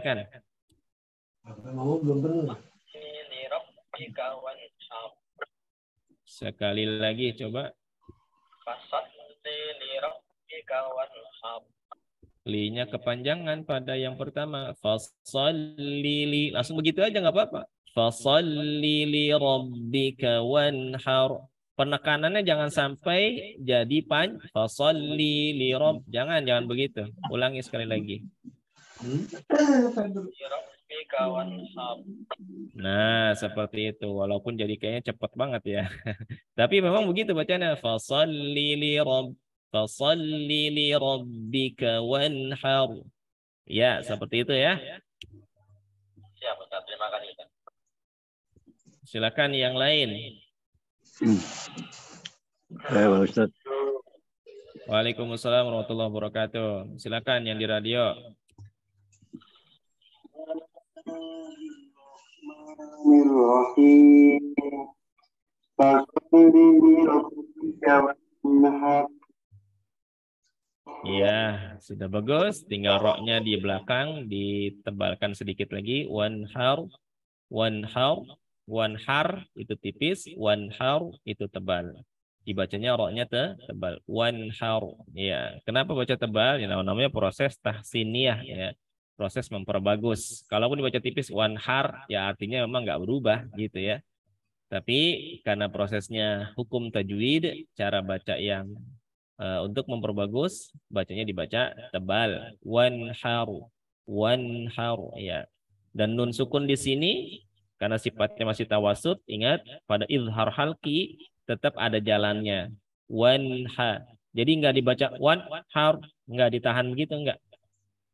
silakan. Sekali lagi coba. Li-nya kepanjangan pada yang pertama. Fasholli, langsung begitu aja nggak apa-apa. Fasholli li rabbika wanhar. Penekanannya jangan sampai jadi fasholli li rabb. Jangan begitu. Ulangi sekali lagi. Nah, seperti itu. Walaupun jadi kayaknya cepat banget ya. Tapi memang begitu bacanya. Fasholli li rabb. Fasholli li rabbika wanhar. Ya, seperti itu ya. Siap, Ustaz. Terima kasih, Ustaz. Silakan yang lain. Ustaz. Waalaikumsalam warahmatullahi wabarakatuh. Silakan yang di radio. Ya, sudah bagus. Tinggal roknya di belakang ditebalkan sedikit lagi. Wanhar, wanhar itu tipis, wanhar itu tebal. Dibacanya roknya tebal. Wanhar. Ya, kenapa baca tebal? Ya, namanya proses tahsiniyah ya. Proses memperbagus. Kalaupun dibaca tipis wanhar, ya artinya memang nggak berubah gitu ya. Tapi karena prosesnya hukum tajwid, cara baca yang untuk memperbagus bacanya dibaca tebal. Wanhar ya. Dan nun sukun di sini karena sifatnya masih tawasud, ingat pada izhar halqi tetap ada jalannya. Wanha. Jadi nggak dibaca wanhar, nggak ditahan begitu enggak.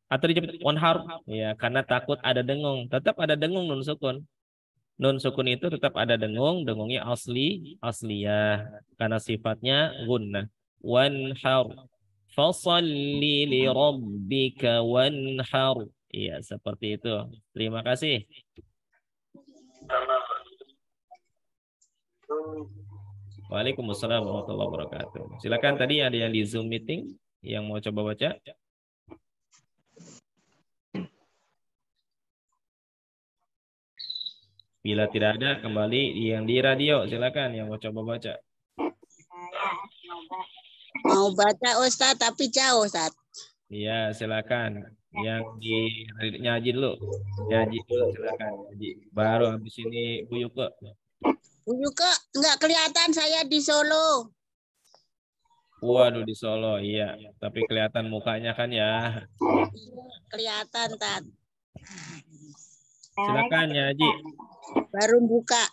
Atau dijepit wanhar ya karena takut ada dengung. Tetap ada dengung nun sukun. Nun sukun itu tetap ada dengung, dengungnya asliyah karena sifatnya gunnah. Wanhar. Fasalli li rabbika wanhar. Iya, seperti itu. Terima kasih. Waalaikumsalam warahmatullahi wabarakatuh. Silakan, tadi ada yang di Zoom meeting yang mau coba baca. Bila tidak ada, kembali yang di radio. Silakan yang mau coba baca. Mau baca Ustaz, tapi jauh Ustaz. Iya, silakan. Yang di nyaji dulu. Nyaji dulu, silakan. Nyaji. Baru habis ini Bu Yuke. Bu Yuke, nggak kelihatan saya di Solo. Waduh, di Solo, iya. Tapi kelihatan mukanya kan ya. Kelihatan, Tat. Silakan, Nyaji. Baru buka.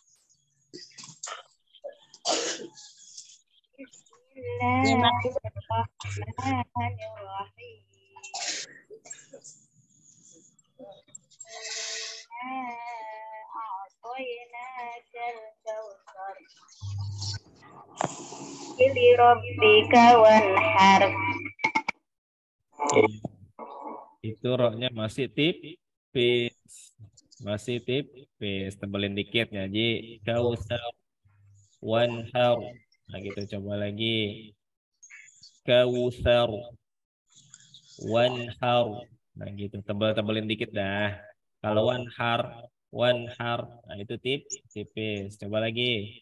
Li rabbika wanhar. Itu roknya masih tipis. Masih tipis. Tebelin dikit, Nyaji. Kausar wanhar. Nah gitu, coba lagi. Kausar wanhar. Nah gitu, tebelin dikit dah. Kalau wanhar, nah itu tipis. Coba lagi.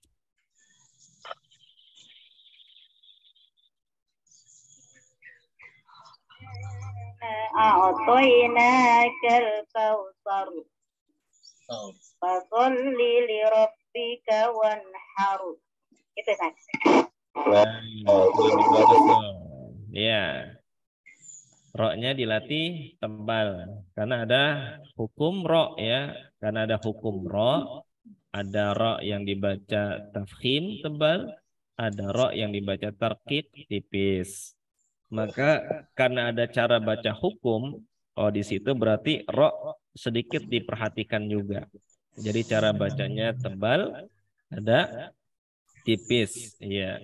A'tainakal kautsar. Fasholli li rabbika wanhar. Itu kan. Ya. Roknya dilatih tebal karena ada hukum rok ya. Karena ada hukum rok, ada rok yang dibaca tafkhim tebal, ada rok yang dibaca tarqiq tipis. Maka karena ada cara baca hukum, di situ berarti rok sedikit diperhatikan juga. Jadi cara bacanya tebal, ada tipis, ya.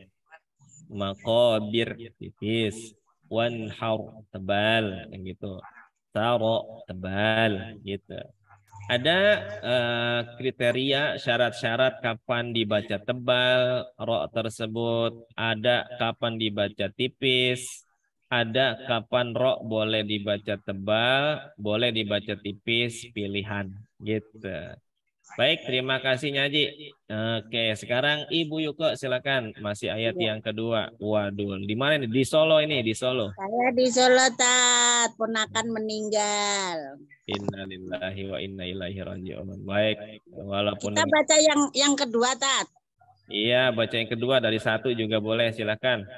Maqabir tipis, wanhar tebal, gitu. Taro tebal, gitu. Ada kriteria syarat-syarat kapan dibaca tebal rok tersebut, ada kapan dibaca tipis. ada kapan ro boleh dibaca tebal, boleh dibaca tipis, pilihan gitu. Baik, terima kasih Nyaji. Oke, sekarang Ibu Yuko silakan. Masih ayat yang kedua. Waduh, di mana nih? Di Solo ini, di Solo. Saya di Solo, Tat. Ponakan meninggal. Innalillahi wa inna ilaihi raji'un. Baik, walaupun Kita baca yang kedua, Tat. iya, baca yang kedua dari satu juga boleh, silakan.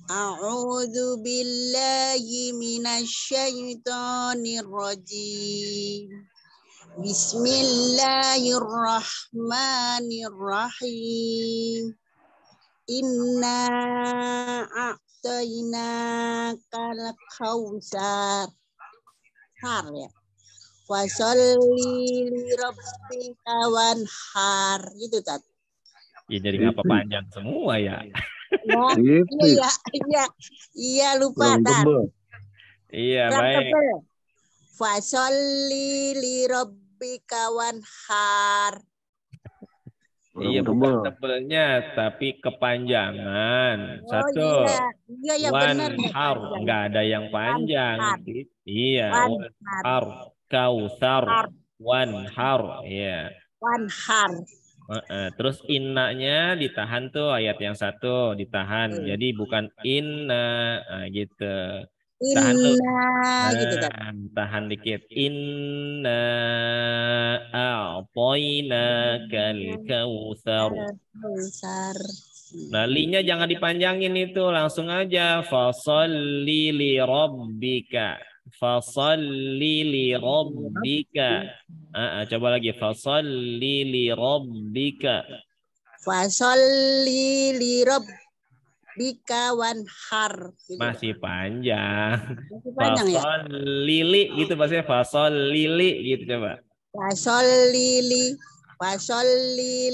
A'udzu billahi minasyaitonir rajim. Bismillahirrahmanirrahim. Inna a'tainakal kautsar. Ya. Fasolli li rabbika wanhar. Gitu, Tat. Ya, jadi ngapa panjang semua ya? Iya, lupa, Tat. Iya, Kurang baik. tebel. Fasolli li rabbika wanhar. Iya, bukan tebelnya, tapi kepanjangan. Satu. Iya, benar. Wanhar, enggak ada yang panjang. Iya, wanhar, kautsar, wanhar, iya. Wanhar. Terus innanya ditahan tuh ayat yang satu ditahan. Jadi bukan inna gitu. Tahan tuh. Gitu, Tat. Tahan dikit. Inna a'tainakal kautsar. Nah, linya jangan dipanjangin itu, langsung aja fasalli li rabbika. Fasalli li rabbika. Coba lagi fasalli li rabbika. Fasolli li rabbika wanhar. Gitu. Masih panjang. Masih panjang ya? Fasol lili gitu bahasanya, fasol lili gitu coba. Fasolli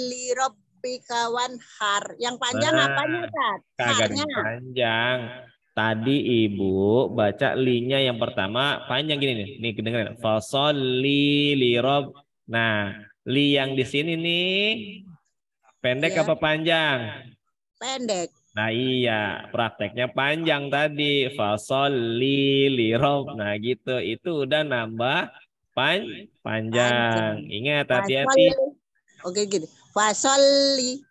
li rabbika wanhar. Yang panjang apanya, Tat? Kagak panjang. Tadi Ibu baca linya yang pertama panjang gini nih. Nih kedengeran. Fasolli li rabb. Nah, li yang di sini nih pendek apa panjang? Pendek. Nah iya, prakteknya panjang tadi. Fasolli li rabb. Nah gitu, itu udah nambah panjang. Ingat, hati-hati. Oke gitu. Fasolli.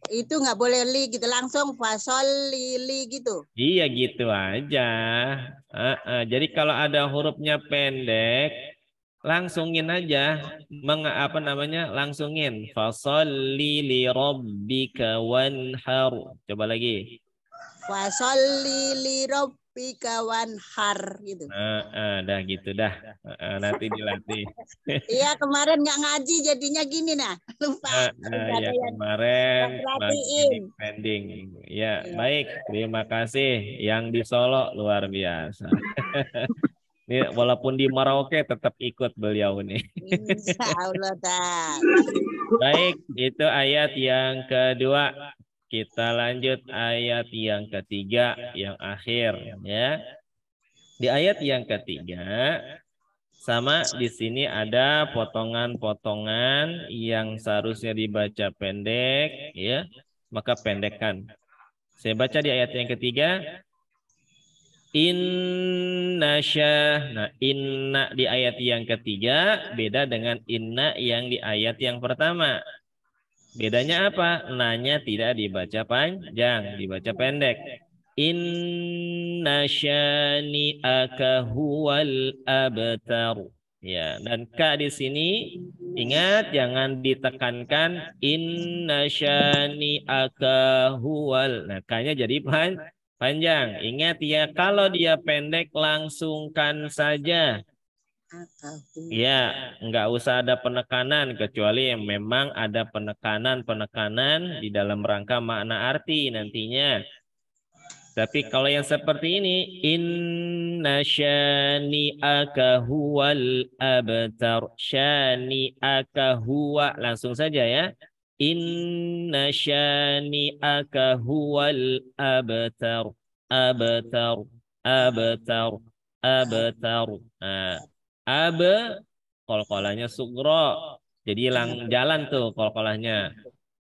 Itu nggak boleh li gitu, langsung fasolli li gitu. Iya gitu aja. Jadi kalau ada hurufnya pendek, langsungin aja. Langsungin. Fasolli li rabbika wanhar. Coba lagi. Fasolli li rabbika wanhar gitu. Dah gitu dah. Nanti dilatih. Iya, kemarin nggak ngaji jadinya gini nah. Lupa. Ya kemarin lagi pending. Ya, baik. Terima kasih yang di Solo luar biasa. Ini walaupun di Merauke tetap ikut beliau nih. Insya Allah, Tat. Baik, itu ayat yang kedua. Kita lanjut ayat yang ketiga, yang akhir ya. Di ayat yang ketiga, sama di sini ada potongan-potongan yang seharusnya dibaca pendek, ya, maka pendekkan. Saya baca di ayat yang ketiga. Inna syah. Nah, inna di ayat yang ketiga beda dengan inna yang di ayat yang pertama. Bedanya apa? Nanya tidak dibaca panjang, dibaca pendek. Inna syani'aka huwal abtar. Ya, dan ka di sini ingat jangan ditekankan inna syani'aka huwal. Nah, ka-nya jadi panjang. Ingat ya, kalau dia pendek langsungkan saja. Ya, nggak usah ada penekanan kecuali yang memang ada penekanan di dalam rangka makna arti nantinya. Tapi kalau yang seperti ini, inna syani'aka huwal abtar. Syani'aka huwa, langsung saja ya. Inna syani'aka huwal abtar. Abtar, abtar, abtar. Nah, kolkolanya sugro. Jadi jalan tuh kolkolanya.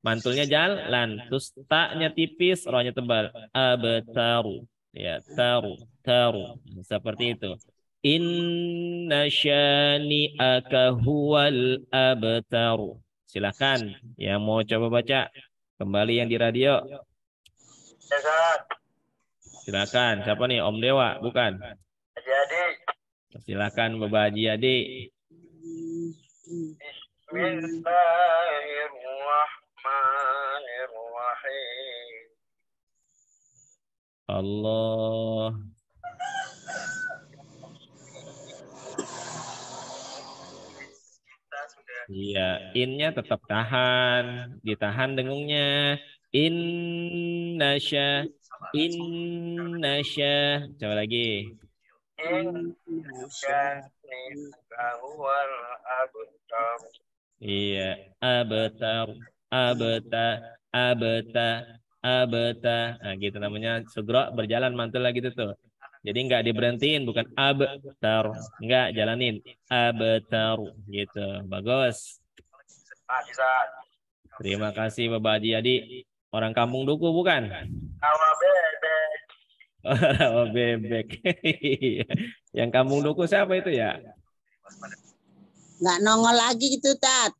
Mantulnya jalan. Terus taknya tipis, rohnya tebal. Abtaru. Ya, taru. Seperti itu. Inna syani'aka huwal abtaru. Silakan yang mau coba baca. Kembali yang di radio. Silakan. Siapa nih? Om Dewa, bukan? Jadi Silakan Bapak Haji Adi. Bismillahirrahmanirrahim. Allah. Iya, innya tetap tahan, ditahan dengungnya. Innasya, innasya. Coba lagi. Insya'nika huwal abtar. Iya, abtar, abta. Nah, gitu namanya sugro berjalan mantul lagi tuh. Jadi nggak diberhentiin, bukan abtar, nggak jalanin abtar gitu. Bagus. Bisa. Terima kasih Bapak Haji Adi. Orang kampung Duku bukan? Rawa bebek. Rawa bebek. Yang kampung Duku siapa itu ya? Nggak nongol lagi gitu, Tat.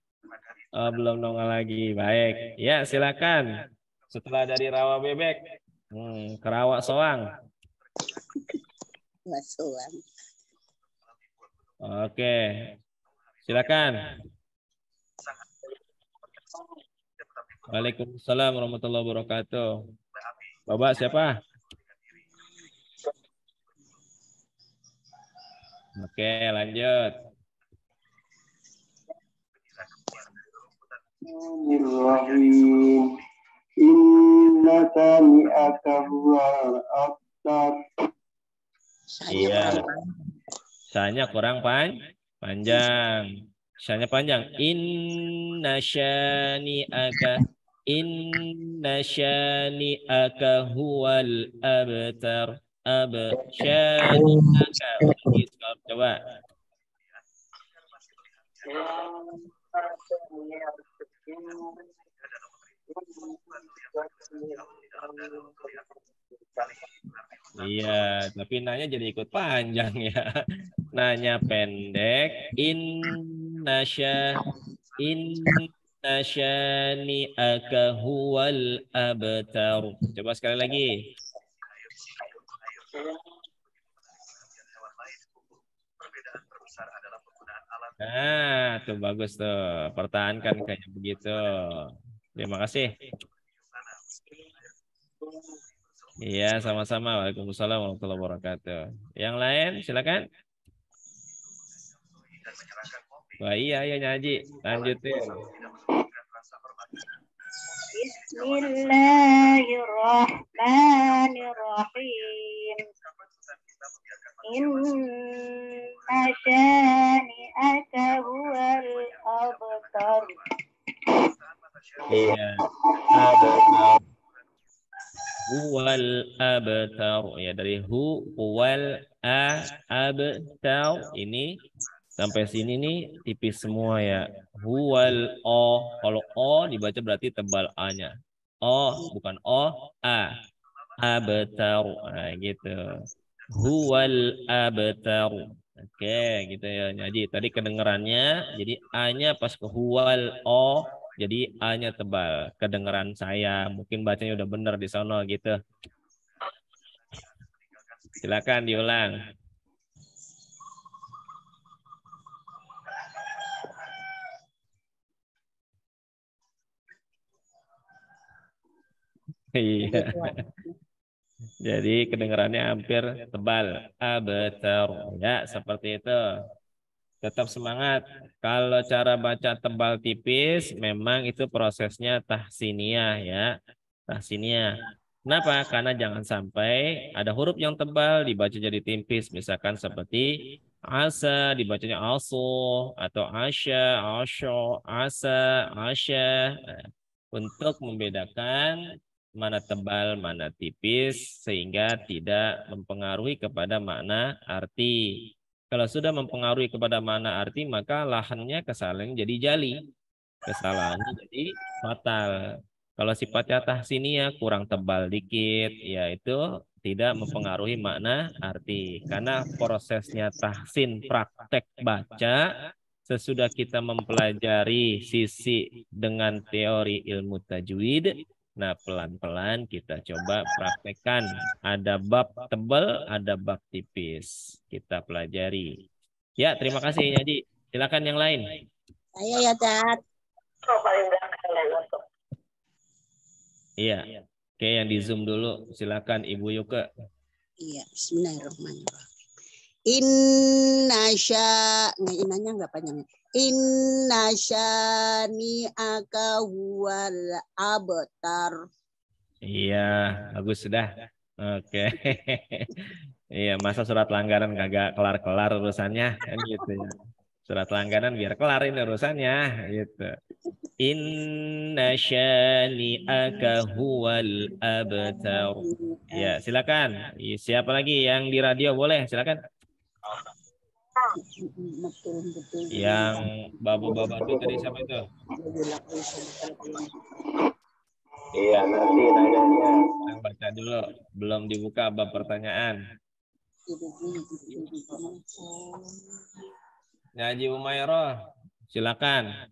Oh, belum nongol lagi. Baik. Ya, silakan. Setelah dari Rawa bebek, ke Rawa Soang. Masuan. Oke. Silakan. Waalaikumsalam warahmatullahi wabarakatuh. Bapak siapa? Oke, lanjut. Bismillahirrahmanirrahim. Innaka mi'aka huwal abtar. Iya. Sanya kurang panjang. Sanya panjang. Inna syani'aka huwal abtar. Syani'aka. Coba. Iya, tapi nanya jadi ikut panjang ya. Nanya pendek. Inna syani'aka huwal abtar. Coba sekali lagi. Nah, tuh bagus tuh. Pertahankan kayak begitu. Terima kasih. Iya, sama-sama. Waalaikumsalam warahmatullahi wabarakatuh. Yang lain, silakan. Wah, iya, Nyaji. Lanjutin. Bismillahirrahmanirrahim. Inna syani'aka huwal abtar. Iya. Abtar. Huwal abtar. Ya, dari huwal abtar. Ini sampai sini nih tipis semua ya. Huwal o. Kalau o dibaca berarti tebal a-nya. O bukan o, a. Abtar. Nah, gitu. Huwal abtar. Oke, gitu ya. Jadi tadi kedengarannya, jadi a-nya pas ke huwal o, jadi a-nya tebal. Kedengaran saya, mungkin bacanya udah benar di sono gitu. Silakan diulang. Iya. Jadi kedengarannya hampir tebal. Abtar. Ya, seperti itu. Tetap semangat. Kalau cara baca tebal tipis, memang itu prosesnya tahsiniyah ya. Tahsiniyah. Kenapa? Karena jangan sampai ada huruf yang tebal dibaca jadi tipis. Misalkan seperti asa dibacanya aso atau asya, asyo, asa, asya. Nah, untuk membedakan mana tebal, mana tipis, sehingga tidak mempengaruhi kepada makna arti. Kalau sudah mempengaruhi kepada makna arti, maka lahannya kesalahannya jadi jali. Kesalahannya jadi fatal. Kalau sifatnya tahsiniyah kurang tebal dikit, ya itu tidak mempengaruhi makna arti. Karena prosesnya tahsin praktek baca sesudah kita mempelajari sisi dengan teori ilmu tajwid, nah pelan-pelan kita coba praktekkan. Ada bab tebal, ada bab tipis. Kita pelajari. Ya, terima kasih Haji. Silakan yang lain. Saya ya, Tat. Iya. Oke, yang di Zoom dulu. Silakan Ibu Yuke. Iya, bismillahirrahmanirrahim. Inna inanya enggak panjang. Inna syani aka huwal abtar. Iya, bagus sudah. Oke. Iya, masa surat langganan kagak kelar-kelar urusannya kan gitu ya. Surat langganan biar kelar ini urusannya gitu. Inna syani'aka huwal abtar. Ya, silakan. Siapa lagi yang di radio boleh, silakan. Yang babu-babu itu tadi siapa itu? Iya, nanti nanyanya. Yang baca dulu, belum dibuka bab pertanyaan. Haji Umairah, silakan.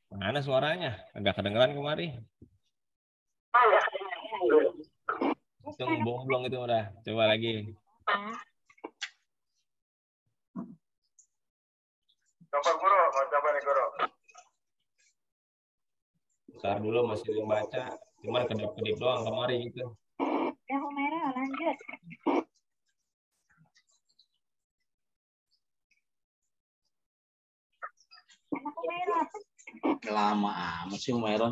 Mana suaranya? Agak kedengeran kemari. Itu bonglong itu udah. Coba lagi. Coba guru, mau coba nih guru. Bentar dulu masih belum baca. Cuman kedip-kedip doang kemari gitu. Ya, Humaira, lanjut. Anak Humaira. Lama amat sih Humaira.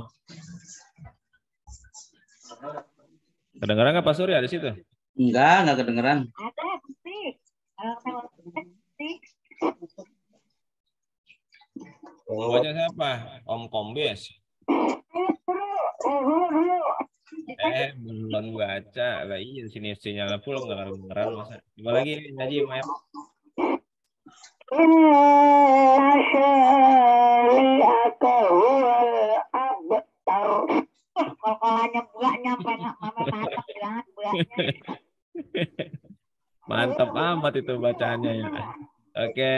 Kedengeran nggak Pak Surya di situ? Enggak kedengeran. Ada, sih. Kalau sih. Baca siapa? Om Kombes. Belum baca. Lah iya sini sinyalnya pulang nggak kedengeran masa. Coba lagi Haji Umairah. Inna syani'aka huwal abtar. Kolanya buah nyampe mama mantap banget buahnya. Mantap amat itu bacaannya ya. Oke,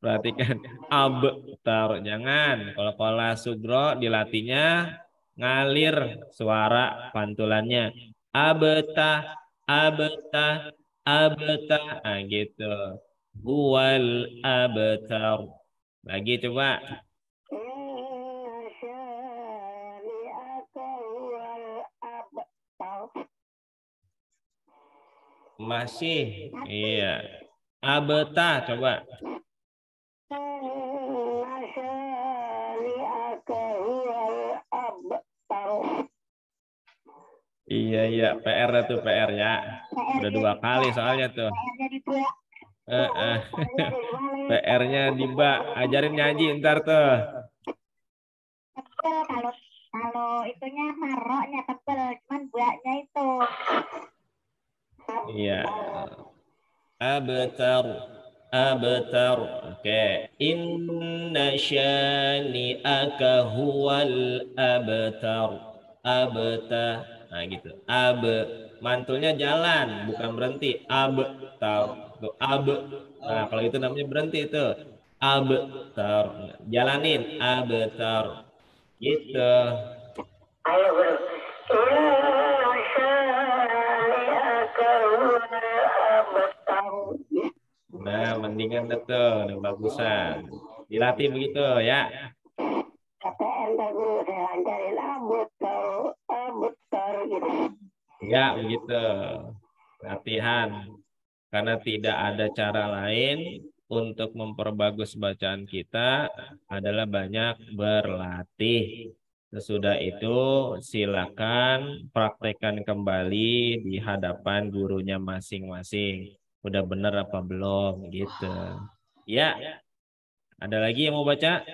perhatikan abtar jangan. Kalau kola sugro dilatihnya ngalir suara pantulannya. Abta, abta, abta. Nah gitu. Huwal abtar. Lagi coba. Masih. Iya. Abta coba. Iya, PR tuh PR ya. Udah 2 kali soalnya tuh. PR-nya di Mbak, ajarin nyaji ntar tuh. Tebel kalau itunya maroknya tebel, cuman buahnya itu. Iya. Abtar. Abtar. Oke. Inna syani'aka huwal abtar. Abtar. Nah gitu. Mantulnya jalan, bukan berhenti. Abtar. Tuh, Nah, kalau itu namanya berhenti itu. Abtar. Jalanin. Abtar. Gitu. Ayo, Bro. Nah, mendingan betul, udah bagusan. Dilatih begitu ya. Ya, begitu. Latihan. Karena tidak ada cara lain untuk memperbagus bacaan kita adalah banyak berlatih. Sesudah itu silakan praktekkan kembali di hadapan gurunya masing-masing. Udah benar apa belum gitu. Ya. Ada lagi yang mau baca?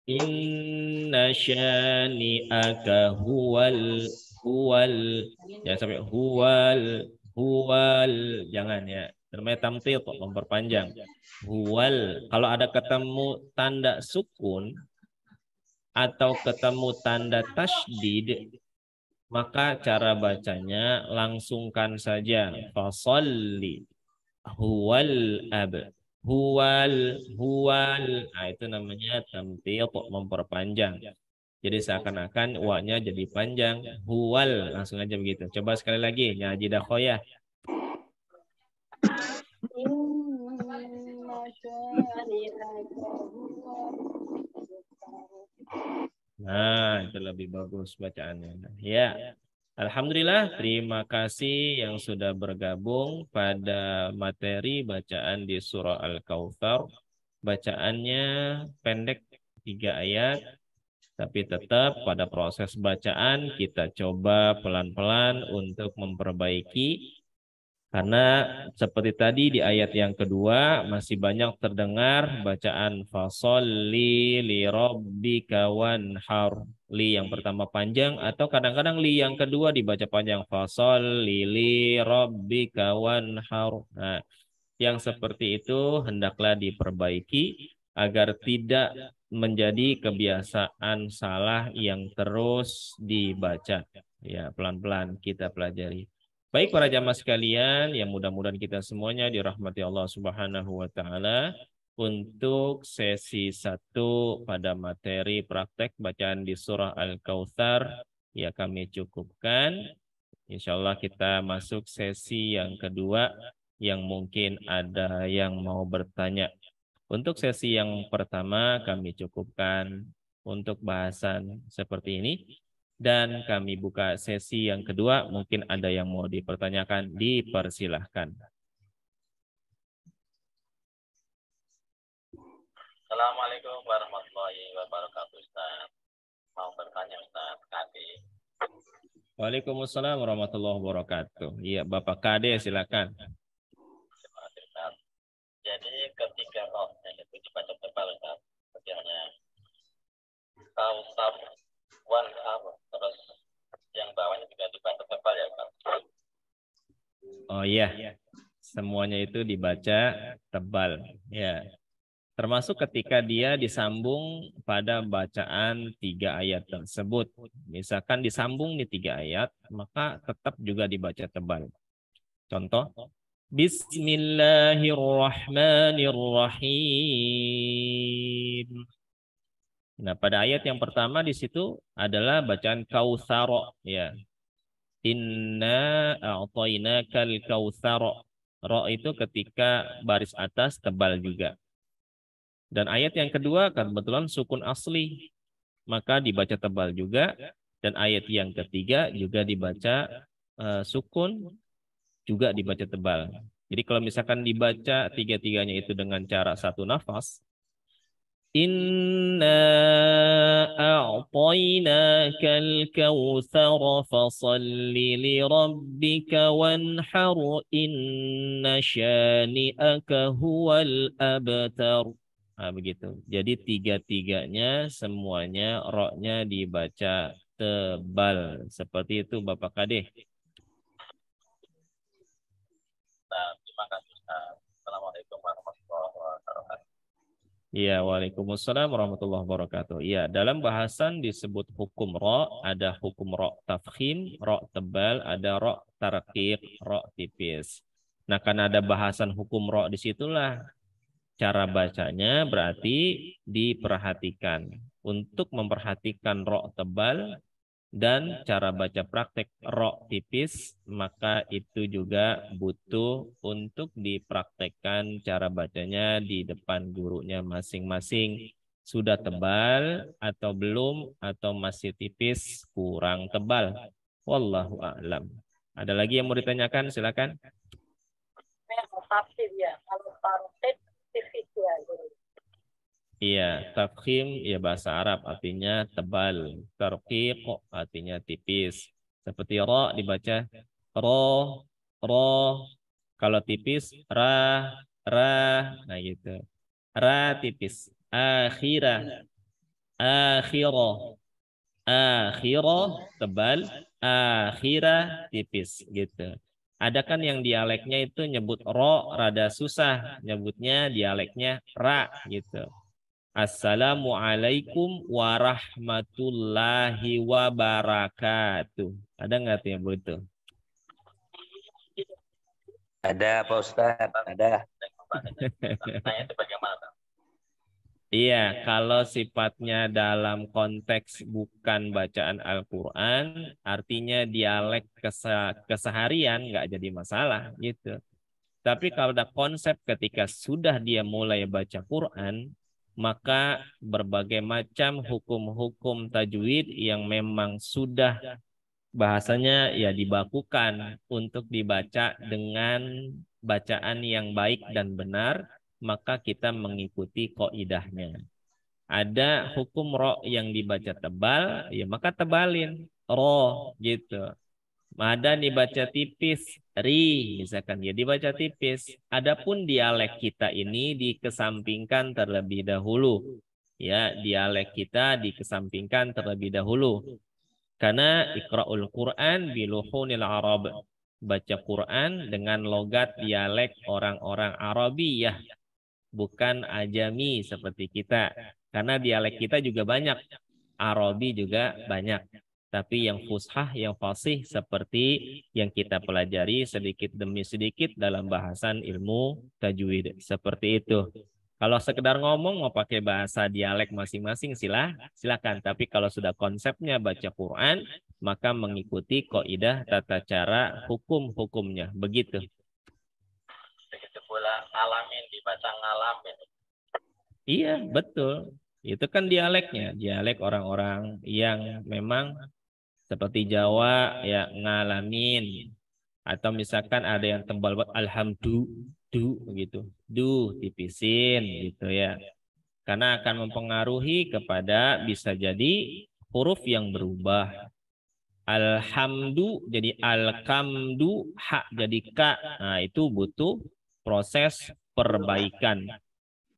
Inna syani'aka huwal. Jangan sampai huwal. Jangan ya. Namanya tamthil, memperpanjang. Huwal. Kalau ada ketemu tanda sukun atau ketemu tanda tasydid, maka cara bacanya langsungkan saja. Fasalli. Huwal ab. Huwal. Nah, itu namanya tamthil, memperpanjang. Jadi seakan-akan wa-nya jadi panjang. Huwal. Langsung aja begitu. Coba sekali lagi. Nyajidah khoyah. Nah, itu lebih bagus bacaannya. Ya. Alhamdulillah, terima kasih yang sudah bergabung pada materi bacaan di surah Al-Kautsar. Bacaannya pendek 3 ayat, tapi tetap pada proses bacaan kita coba pelan-pelan untuk memperbaiki. Karena seperti tadi di ayat yang kedua masih banyak terdengar bacaan fasolli li rabbika wanhar. Li yang pertama panjang atau kadang-kadang li yang kedua dibaca panjang. Fasolli li rabbika wanhar. Nah, yang seperti itu hendaklah diperbaiki agar tidak menjadi kebiasaan salah yang terus dibaca. Ya, pelan-pelan kita pelajari. Baik para jamaah sekalian, yang mudah-mudahan kita semuanya dirahmati Allah Subhanahu wa taala. Untuk sesi 1 pada materi praktek bacaan di surah Al-Kautsar ya kami cukupkan. Insya Allah kita masuk sesi yang kedua yang mungkin ada yang mau bertanya. Untuk sesi yang pertama kami cukupkan untuk bahasan seperti ini. Dan kami buka sesi yang kedua, mungkin ada yang mau dipertanyakan, dipersilahkan. Assalamualaikum warahmatullahi wabarakatuh, Ustaz. Mau bertanya, Ustaz Kade. Waalaikumsalam warahmatullahi wabarakatuh. Iya, Bapak Kade silakan. Terima kasih, Ustaz. Jadi ketika rohnya itu dibaca tebal, Ustaz, sebenarnya Kautsar, wanhar, terus yang bawahnya juga dibaca tebal ya, Ustaz. Oh iya, semuanya itu dibaca tebal. Ya, termasuk ketika dia disambung pada bacaan 3 ayat tersebut. Misalkan disambung di 3 ayat, maka tetap juga dibaca tebal. Contoh, Bismillahirrahmanirrahim. Nah, pada ayat yang pertama di situ adalah bacaan Kautsar, ya. Inna a'tainakal kautsar. Ra itu ketika baris atas tebal juga. Dan ayat yang kedua kebetulan sukun asli, maka dibaca tebal juga. Dan ayat yang ketiga juga dibaca sukun, juga dibaca tebal. Jadi kalau misalkan dibaca 3-3-nya itu dengan cara satu nafas, Inna a'tainakal kautsar fasalli li rabbika wanhar inna syani'aka huwal abtar. Nah, begitu. Jadi 3-3-nya semuanya roknya dibaca tebal. Seperti itu Bapak Kadeh. Nah, terima kasih, Ustaz. Assalamualaikum warahmatullahi wabarakatuh. Iya, waalaikumsalam warahmatullahi wabarakatuh. Iya, dalam bahasan disebut hukum ro, ada hukum ro tafkhim, ro tebal, ada ro tarqiq, ro tipis. Nah, karena ada bahasan hukum ro disitulah cara bacanya berarti diperhatikan. Untuk memperhatikan ro tebal dan cara baca praktek ro tipis, maka itu juga butuh untuk dipraktekkan cara bacanya di depan gurunya masing-masing. Sudah tebal atau belum, atau masih tipis, kurang tebal. Wallahu a'lam. Ada lagi yang mau ditanyakan? Silakan. Kalau tartib tipis ya. Iya, tafkhim ya bahasa Arab artinya tebal. Tarqiq artinya tipis. Seperti ro dibaca ro, ro. Kalau tipis ra, ra. Nah gitu. Ra tipis. Akhirah, akhirah, akhirah tebal. akhirah tipis gitu. Ada kan yang dialeknya itu nyebut ro rada susah, nyebutnya dialeknya ra gitu. Assalamualaikum warahmatullahi wabarakatuh. Ada nggak tuh yang begitu? Ada Pak Ustadz, ada. Tanya itu bagaimana, Pak? Iya, kalau sifatnya dalam konteks bukan bacaan Al-Quran, artinya dialek keseharian nggak jadi masalah gitu. Tapi kalau ada konsep ketika sudah dia mulai baca Quran, maka berbagai macam hukum-hukum tajwid yang memang sudah bahasanya ya dibakukan untuk dibaca dengan bacaan yang baik dan benar, maka kita mengikuti kaidahnya. Ada hukum ro yang dibaca tebal, ya maka tebalin ro gitu. Ada dibaca tipis, ri misalkan ya dibaca tipis. Adapun dialek kita ini dikesampingkan terlebih dahulu. Ya, dialek kita dikesampingkan terlebih dahulu. Karena iqra'ul Quran biluhunil Arab. Baca Quran dengan logat dialek orang-orang Arabiyah, bukan ajami seperti kita. Karena dialek kita juga banyak, Arabi juga banyak. Tapi yang fushah, yang fasih seperti yang kita pelajari sedikit demi sedikit dalam bahasan ilmu tajwid. Seperti itu. Kalau sekedar ngomong mau pakai bahasa dialek masing-masing silakan. Tapi kalau sudah konsepnya baca Quran, maka mengikuti kaidah tata cara hukum-hukumnya. Begitu. Begitu pula alamin dibaca ngalamin. Iya, betul. Itu kan dialeknya. Dialek orang-orang yang memang seperti Jawa ya ngalamin. Atau misalkan ada yang tebal buat alhamdu, du gitu. Du tipisin gitu ya. Karena akan mempengaruhi kepada bisa jadi huruf yang berubah. Alhamdu jadi alkamdu, ha jadi ka. Nah, itu butuh proses perbaikan.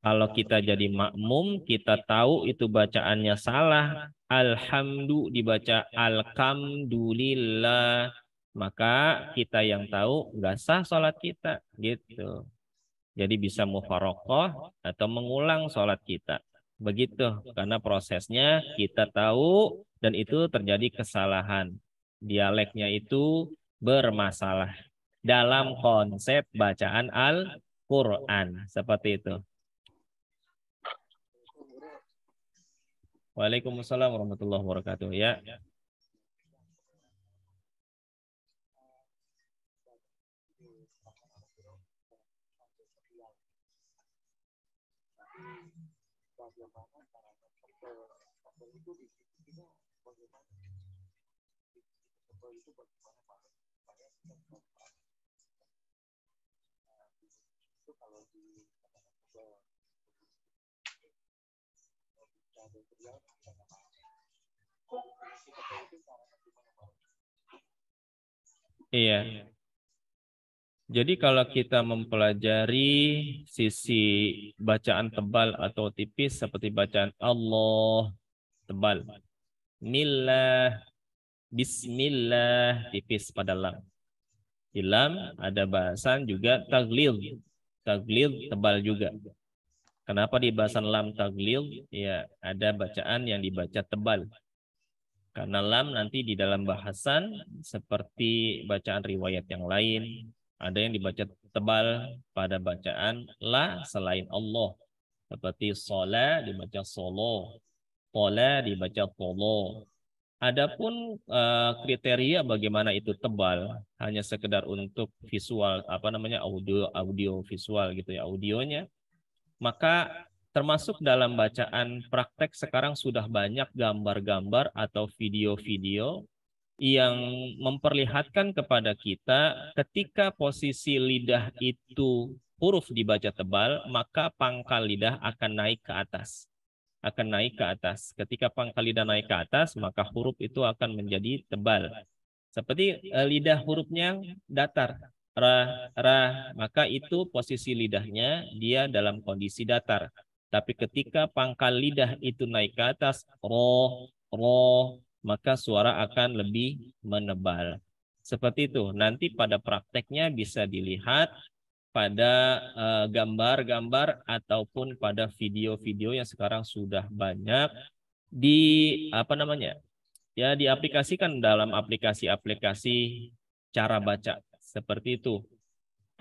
Kalau kita jadi makmum, kita tahu itu bacaannya salah. Alhamdu dibaca alhamdulillah. Maka kita yang tahu nggak sah sholat kita. Gitu. Jadi bisa mufarokoh atau mengulang sholat kita. Begitu. Karena prosesnya kita tahu dan itu terjadi kesalahan. Dialeknya itu bermasalah. Dalam konsep bacaan Al-Quran. Seperti itu. Waalaikumsalam warahmatullahi wabarakatuh. Ya. Iya. Jadi kalau kita mempelajari sisi bacaan tebal atau tipis seperti bacaan Allah tebal. Millah, bismillah tipis pada lam. Di lam ada bahasan juga taglil. Taglil tebal juga. Kenapa di bahasan lam taglil? Ya, ada bacaan yang dibaca tebal. Karena lam nanti di dalam bahasan seperti bacaan riwayat yang lain, ada yang dibaca tebal pada bacaan la selain Allah. Seperti sholat dibaca solo, tola dibaca tolo. Adapun kriteria bagaimana itu tebal hanya sekedar untuk visual audio visual gitu ya audionya, maka termasuk dalam bacaan praktek sekarang sudah banyak gambar-gambar atau video-video yang memperlihatkan kepada kita ketika posisi lidah itu huruf dibaca tebal, maka pangkal lidah akan naik ke atas. Akan naik ke atas. Ketika pangkal lidah naik ke atas, maka huruf itu akan menjadi tebal. Seperti lidah hurufnya datar. Ra, maka itu posisi lidahnya dia dalam kondisi datar. Tapi ketika pangkal lidah itu naik ke atas, roh, maka suara akan lebih menebal. Seperti itu. Nanti pada prakteknya bisa dilihat pada gambar-gambar ataupun pada video-video yang sekarang sudah banyak diaplikasikan dalam aplikasi-aplikasi cara baca seperti itu.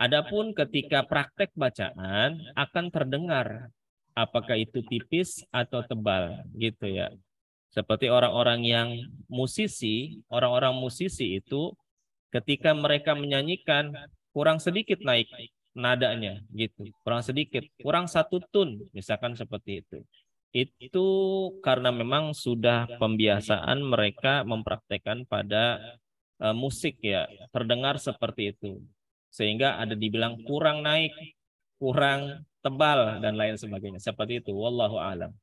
Adapun ketika praktek bacaan akan terdengar apakah itu tipis atau tebal gitu ya. Seperti orang-orang yang orang-orang musisi itu ketika mereka menyanyikan kurang sedikit naik nadanya gitu, kurang sedikit, kurang satu tun misalkan seperti itu. Itu karena memang sudah pembiasaan mereka mempraktekkan pada musik ya, terdengar seperti itu. Sehingga ada dibilang kurang naik, kurang tebal dan lain sebagainya. Seperti itu, wallahu a'lam.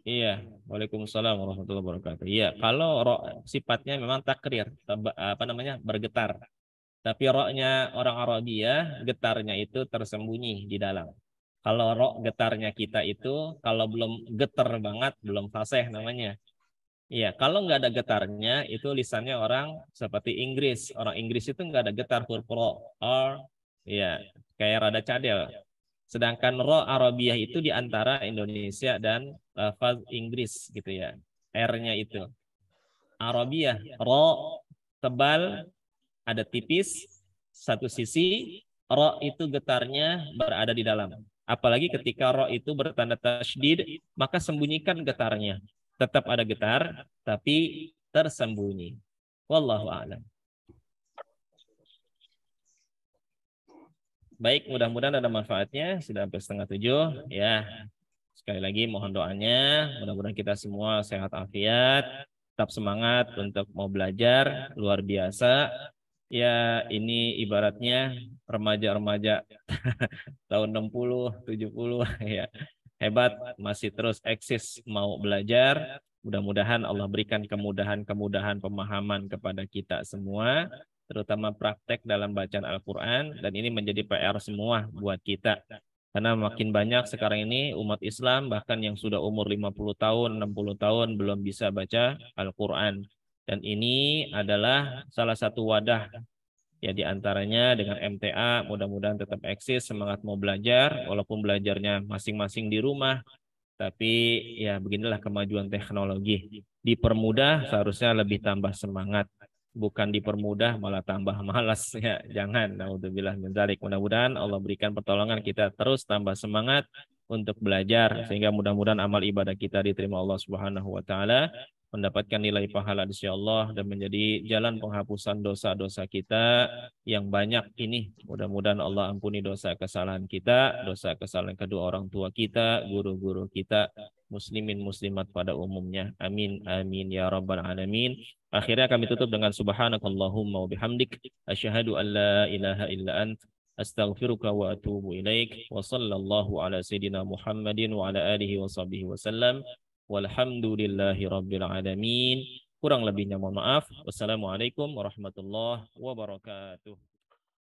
Iya, waalaikumsalam warahmatullahi wabarakatuh. Iya, kalau ro sifatnya memang takrir, bergetar. Tapi roknya orang Arabia, getarnya itu tersembunyi di dalam. Kalau rok getarnya kita itu, kalau belum getar banget, belum fasih namanya. Iya, kalau nggak ada getarnya, itu lisannya orang seperti Inggris. Orang Inggris itu nggak ada getar huruf ro, or, iya, kayak rada cadel. Sedangkan ro Arabiah itu di antara Indonesia dan lafaz Inggris gitu ya. R-nya itu. Arabiah, ro tebal, ada tipis, satu sisi, ro itu getarnya berada di dalam. Apalagi ketika ro itu bertanda tasydid, maka sembunyikan getarnya. Tetap ada getar, tapi tersembunyi. Wallahu a'lam. Baik, mudah-mudahan ada manfaatnya. Sudah sampai 6:30 ya. Sekali lagi mohon doanya, mudah-mudahan kita semua sehat afiat, tetap semangat untuk mau belajar, luar biasa. Ya, ini ibaratnya remaja-remaja tahun 60, 70 ya. Hebat, masih terus eksis mau belajar. Mudah-mudahan Allah berikan kemudahan-kemudahan pemahaman kepada kita semua, terutama praktek dalam bacaan Al-Quran, dan ini menjadi PR semua buat kita. Karena makin banyak sekarang ini umat Islam, bahkan yang sudah umur 50 tahun, 60 tahun belum bisa baca Al-Quran. Dan ini adalah salah satu wadah ya diantaranya dengan MTA, mudah-mudahan tetap eksis, semangat mau belajar, walaupun belajarnya masing-masing di rumah. Tapi ya beginilah kemajuan teknologi. Dipermudah seharusnya lebih tambah semangat. Bukan dipermudah malah tambah malas ya. Jangan. Naudzubillah min dzalik. Mudah-mudahan Allah berikan pertolongan kita terus tambah semangat untuk belajar sehingga mudah-mudahan amal ibadah kita diterima Allah Subhanahu wa taala, mendapatkan nilai pahala di sisi Allah dan menjadi jalan penghapusan dosa-dosa kita yang banyak ini. Mudah-mudahan Allah ampuni dosa kesalahan kita, dosa kesalahan kedua orang tua kita, guru-guru kita, muslimin muslimat pada umumnya. Amin amin ya rabbal alamin. Akhirnya kami tutup dengan subhanakallahumma wa bihamdik asyhadu an la ilaha illa ant astaghfiruka wa atubu ilaik wa sallallahu ala sayidina Muhammadin wa ala alihi wa sahbihi wasallam. Walhamdulillahi rabbil alamin. Kurang lebihnya mohon maaf. Wassalamualaikum warahmatullahi wabarakatuh.